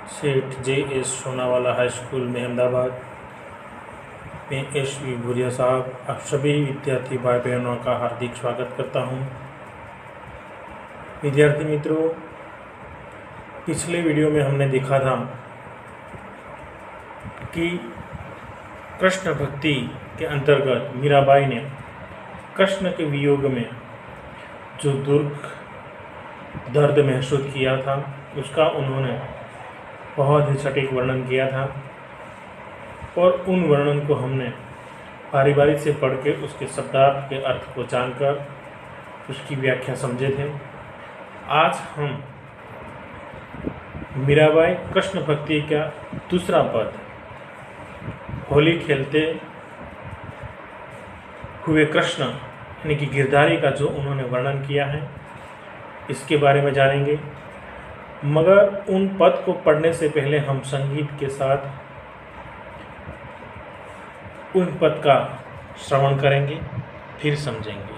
सेठ JS. Sonawala high school में अहमदाबाद में एस.वी. भूरिया साहब, आप सभी विद्यार्थी भाई बहनों का हार्दिक स्वागत करता हूं। विद्यार्थी मित्रों, पिछले वीडियो में हमने देखा था कि कृष्ण भक्ति के अंतर्गत मीराबाई ने कृष्ण के वियोग में जो दुख दर्द महसूस किया था उसका उन्होंने बहुत ही सटीक वर्णन किया था और उन वर्णन को हमने बारी से पढ़ के उसके शब्दार्थ के अर्थ को जानकर उसकी व्याख्या समझे थे। आज हम मीराबाई कृष्ण भक्ति का दूसरा पद, होली खेलते हुए कृष्ण यानी कि गिरधारी का जो उन्होंने वर्णन किया है, इसके बारे में जानेंगे। मगर उन पद को पढ़ने से पहले हम संगीत के साथ उन पद का श्रवण करेंगे, फिर समझेंगे।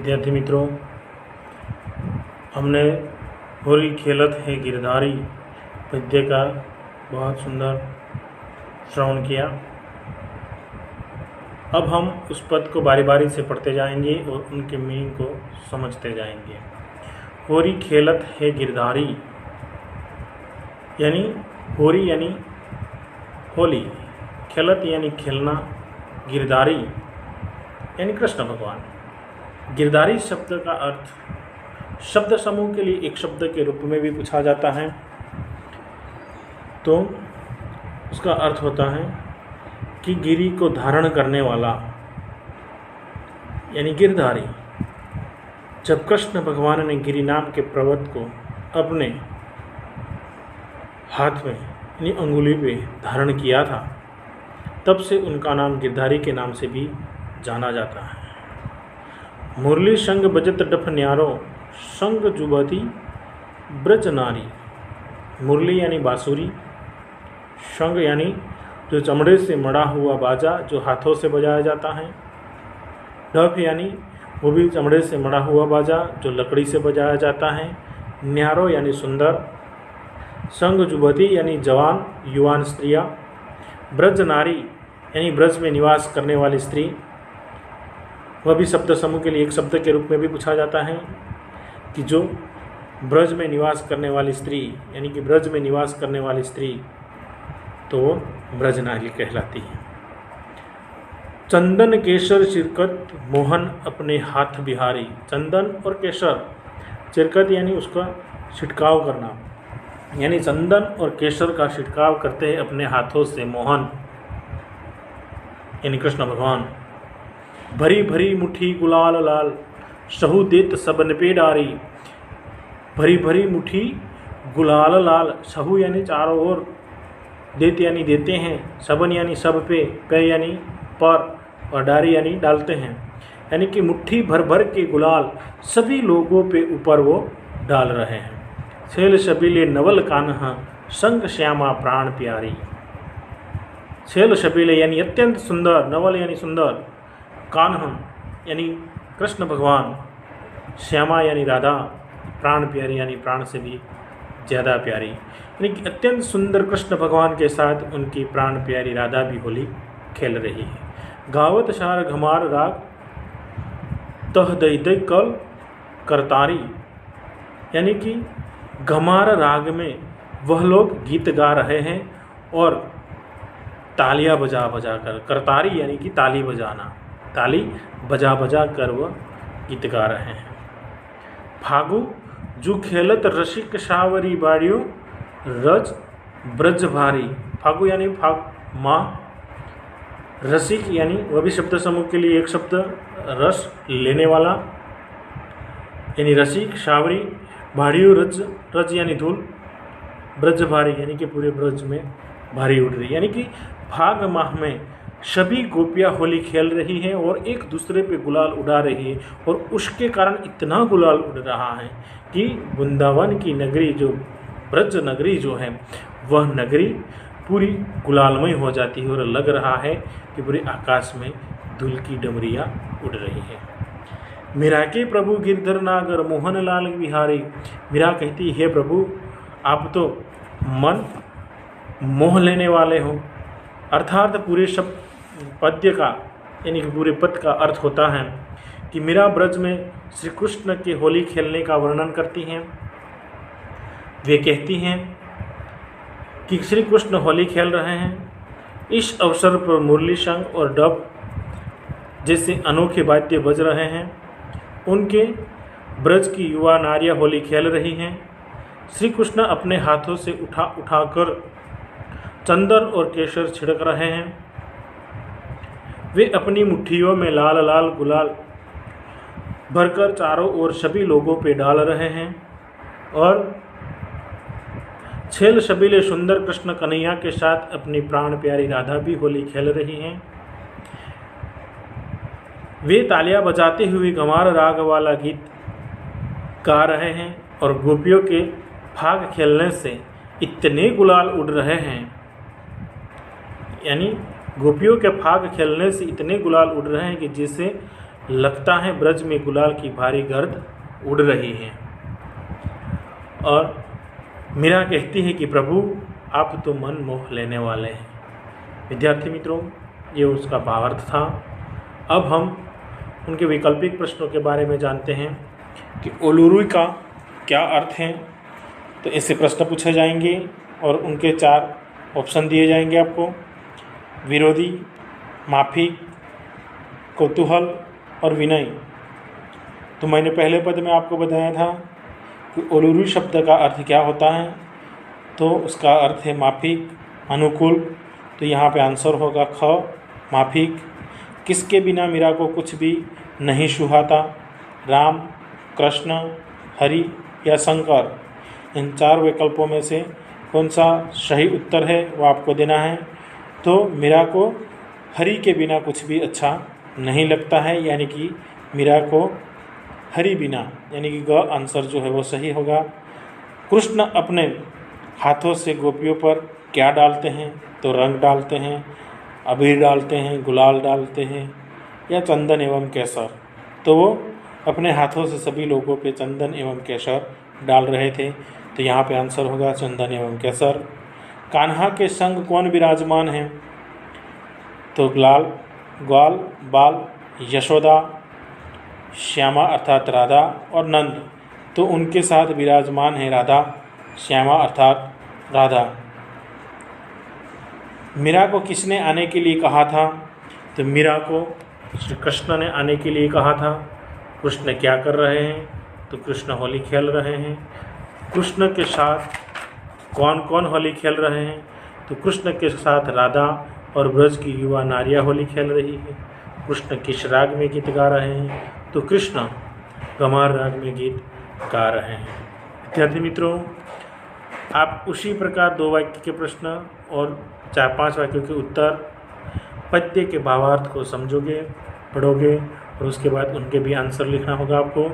विद्यार्थी मित्रों, हमने होली खेलत है गिरधारी पद्य का बहुत सुंदर श्रवण किया। अब हम उस पद को बारी बारी से पढ़ते जाएंगे और उनके मीनिंग को समझते जाएंगे। होरी खेलत है गिरधारी यानी होरी यानी होली, खेलत यानी खेलना, गिरधारी यानी कृष्ण भगवान। गिरधारी शब्द का अर्थ शब्द समूह के लिए एक शब्द के रूप में भी पूछा जाता है, तो उसका अर्थ होता है कि गिरी को धारण करने वाला यानी गिरधारी। जब कृष्ण भगवान ने गिरी नाम के पर्वत को अपने हाथ में यानी अंगुली पे धारण किया था, तब से उनका नाम गिरधारी के नाम से भी जाना जाता है। मुरली संग बजत डफ न्यारो संग जुबती ब्रज नारी। मुरली यानी बांसुरी, संग यानी जो चमड़े से मड़ा हुआ बाजा जो हाथों से बजाया जाता है, डफ यानी वो भी चमड़े से मड़ा हुआ बाजा जो लकड़ी से बजाया जाता है, न्यारो यानी सुंदर, संग जुबती यानी जवान युवान स्त्रियाँ, ब्रज नारी यानी ब्रज में निवास करने वाली स्त्री। वह भी शब्द समूह के लिए एक शब्द के रूप में भी पूछा जाता है कि जो ब्रज में निवास करने वाली स्त्री यानी कि ब्रज में निवास करने वाली स्त्री, तो वो ब्रज नारी कहलाती है। चंदन केसर चिरकत मोहन अपने हाथ बिहारी। चंदन और केसर, चिरकत यानी उसका छिड़काव करना, यानी चंदन और केसर का छिड़काव करते हैं अपने हाथों से मोहन यानी कृष्ण भगवान। भरी भरी मुट्ठी गुलाल लाल सहु देत सबन पे डारी। भरी भरी मुट्ठी गुलाल लाल, सहु यानी चारों ओर, देत यानी देते हैं, सबन यानी सब पे यानी पर, और डारी यानी डालते हैं, यानी कि मुट्ठी भर भर के गुलाल सभी लोगों पे ऊपर वो डाल रहे हैं। छेल शबीले नवल कान्हा संग श्यामा प्राण प्यारी। छेल शबीले यानी अत्यंत सुंदर, नवल यानी सुंदर, कान्हा यानी कृष्ण भगवान, श्यामा यानी राधा, प्राण प्यारी यानी प्राण से भी ज़्यादा प्यारी, यानी कि अत्यंत सुंदर कृष्ण भगवान के साथ उनकी प्राण प्यारी राधा भी होली खेल रही है। गावत शार घमार राग तह दई दई कल करतारी, यानी कि घमार राग में वह लोग गीत गा रहे हैं और तालियां बजा बजा कर, करतारी यानी कि ताली बजाना, ताली बजा बजा कर वह गीत गा रहे हैं। फागु जू खेलत रसिक सावरी बाड़ियों रज ब्रज भारी। फागु यानी फाग माँ, रसिक यानी वह भी शब्द समूह के लिए एक शब्द, रस लेने वाला यानी रसिक, सावरी, भाड़ियों रज, रज यानी धूल, ब्रज भारी यानी कि पूरे ब्रज में भारी उड़ रही, यानी कि फाग माह में सभी गोपियाँ होली खेल रही हैं और एक दूसरे पे गुलाल उड़ा रही है, और उसके कारण इतना गुलाल उड़ रहा है कि वृंदावन की नगरी जो ब्रज नगरी जो है वह नगरी पूरी गुलालमय हो जाती है और लग रहा है कि पूरे आकाश में धूल की डमरियाँ उड़ रही हैं। मीरा के प्रभु गिरधर नागर मोहन लाल बिहारी। मीरा कहती है प्रभु आप तो मन मोह लेने वाले हो, अर्थात पूरे शब्द पद्य का यानी कि पूरे पद का अर्थ होता है कि मीरा ब्रज में श्री कृष्ण के होली खेलने का वर्णन करती हैं। वे कहती हैं कि श्री कृष्ण होली खेल रहे हैं, इस अवसर पर मुरली संग और डब जैसे अनोखे वाद्य बज रहे हैं, उनके ब्रज की युवा नारियाँ होली खेल रही हैं। श्री कृष्ण अपने हाथों से उठाकर चंदन और केसर छिड़क रहे हैं। वे अपनी मुट्ठियों में लाल लाल गुलाल भरकर चारों ओर सभी लोगों पे डाल रहे हैं, और छेल शबीले सुंदर कृष्ण कन्हैया के साथ अपनी प्राण प्यारी राधा भी होली खेल रही हैं। वे तालियां बजाते हुए गंवार राग वाला गीत गा रहे हैं, और गोपियों के फाग खेलने से इतने गुलाल उड़ रहे हैं, यानी गोपियों के फाग खेलने से इतने गुलाल उड़ रहे हैं कि जिससे लगता है ब्रज में गुलाल की भारी गर्द उड़ रही है। और मीरा कहती है कि प्रभु आप तो मन मोह लेने वाले हैं। विद्यार्थी मित्रों, ये उसका भावार्थ था। अब हम उनके वैकल्पिक प्रश्नों के बारे में जानते हैं कि ओलुरुई का क्या अर्थ है। तो इससे प्रश्न पूछे जाएंगे और उनके 4 ऑप्शन दिए जाएंगे आपको: विरोधी, माफिक, कौतूहल और विनय। तो मैंने पहले पद में आपको बताया था कि ओलुरुई शब्द का अर्थ क्या होता है। तो उसका अर्थ है माफिक, अनुकूल। तो यहाँ पे आंसर होगा ख, माफिक। किसके बिना मीरा को कुछ भी नहीं सुहाता? राम, कृष्ण, हरि या शंकर। इन 4 विकल्पों में से कौन सा सही उत्तर है वो आपको देना है। तो मीरा को हरि के बिना कुछ भी अच्छा नहीं लगता है, यानी कि मीरा को हरि बिना, यानी कि ग आंसर जो है वो सही होगा। कृष्ण अपने हाथों से गोपियों पर क्या डालते हैं? तो रंग डालते हैं, अबीर डालते हैं, गुलाल डालते हैं या चंदन एवं केसर। तो वो अपने हाथों से सभी लोगों पे चंदन एवं केसर डाल रहे थे। तो यहाँ पे आंसर होगा चंदन एवं केसर। कान्हा के संग कौन विराजमान है? तो ग्वाल, बाल, यशोदा, श्यामा अर्थात राधा और नंद। तो उनके साथ विराजमान है राधा, श्यामा अर्थात राधा। मीरा को किसने आने के लिए कहा था? तो मीरा को श्री कृष्ण ने आने के लिए कहा था। कृष्ण क्या कर रहे हैं? तो कृष्ण होली खेल रहे हैं। कृष्ण के साथ कौन कौन होली खेल रहे हैं? तो कृष्ण के साथ राधा और ब्रज की युवा नारियाँ होली खेल रही है। कृष्ण किस राग में गीत गा रहे हैं? तो कृष्ण गमार राग में गीत गा रहे हैं। विद्यार्थी मित्रों, आप उसी प्रकार 2 वाक्य के प्रश्न और 4-5 वाक्यों के उत्तर पद्य के भावार्थ को समझोगे, पढ़ोगे और उसके बाद उनके भी आंसर लिखना होगा आपको।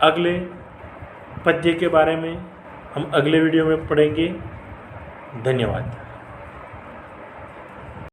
अगले पद्य के बारे में हम अगले वीडियो में पढ़ेंगे। धन्यवाद।